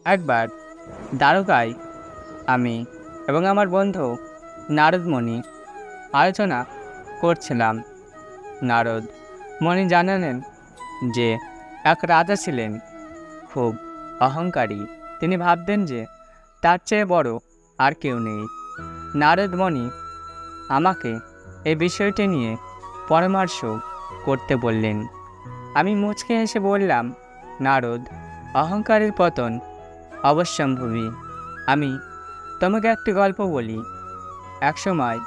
একবার দ্বারকায় আমি এবং আমার বন্ধু নারদমণি আলোচনা করছিলাম। নারদ মণি জানালেন যে এক রাজা ছিলেন খুব অহংকারী। তিনি ভাবতেন যে তার চেয়ে বড় আর কেউ নেই। নারদমণি আমাকে এই বিষয়টি নিয়ে পরামর্শ করতে বললেন। আমি মুচকে হেসে বললাম, নারদ, অহংকারের পতন অবশ্যম্ভাবী। আমি তোমাকে একটি গল্প বলি। একসময়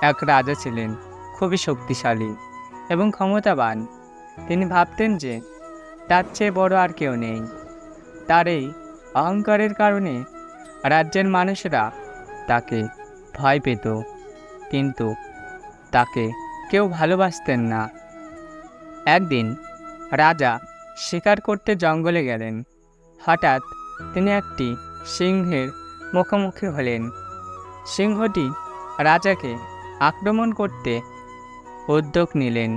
এক রাজা ছিলেন খুবই শক্তিশালী এবং ক্ষমতাবান। তিনি ভাবতেন যে তার চেয়ে বড় আর কেউ নেই। তার এই অহংকারের কারণে রাজ্যের মানুষেরা তাকে ভয় পেত, কিন্তু তাকে কেউ ভালোবাসতেন না। একদিন রাজা শিকার করতে জঙ্গলে গেলেন। হঠাৎ তিনি একটি সিংহের মুখোমুখি হলেন। সিংহটি রাজাকে আক্রমণ করতে উদ্যোগ নিলেন।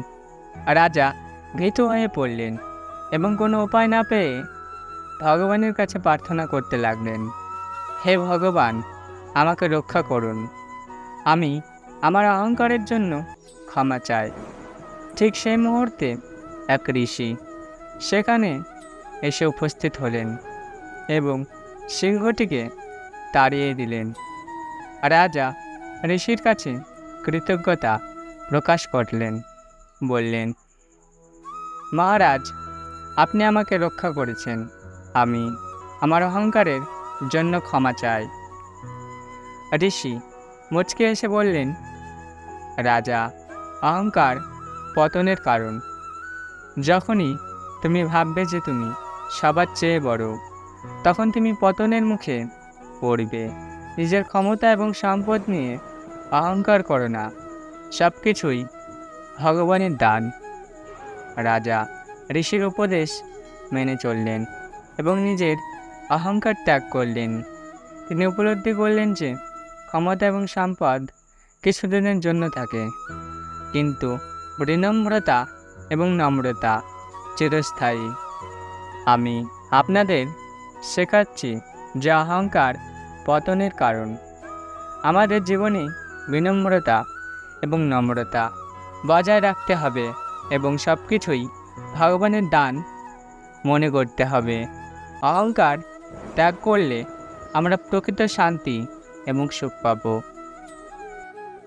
রাজা ভীত হয়ে পড়লেন এবং কোনো উপায় না পেয়ে ভগবানের কাছে প্রার্থনা করতে লাগলেন, হে ভগবান, আমাকে রক্ষা করুন। আমি আমার অহংকারের জন্য ক্ষমা চাই। ঠিক সেই মুহূর্তে এক ঋষি সেখানে এসে উপস্থিত হলেন এবং সিংহটিকে তাড়িয়ে দিলেন। রাজা ঋষির কাছে কৃতজ্ঞতা প্রকাশ করলেন, বললেন, মহারাজ, আপনি আমাকে রক্ষা করেছেন। আমি আমার অহংকারের জন্য ক্ষমা চাই। ঋষি মুচকে এসে বললেন, রাজা, অহংকার পতনের কারণ। যখনই তুমি ভাববে যে তুমি সবার চেয়ে বড়, তখন তুমি পতনের মুখে পড়বে। নিজের ক্ষমতা এবং সম্পদ নিয়ে অহংকার করো না। সব কিছুই ভগবানের দান। রাজা ঋষির উপদেশ মেনে চললেন এবং নিজের অহংকার ত্যাগ করলেন। তিনি উপলব্ধি করলেন যে ক্ষমতা এবং সম্পদ কিছুদিনের জন্য থাকে, কিন্তু বিনম্রতা এবং নম্রতা চিরস্থায়ী। আমি আপনাদের শেখাচ্ছি যে অহংকার পতনের কারণ। আমাদের জীবনে বিনম্রতা এবং নম্রতা বজায় রাখতে হবে এবং সব কিছুই ভগবানের দান মনে করতে হবে। অহংকার ত্যাগ করলে আমরা প্রকৃত শান্তি এবং সুখ পাব।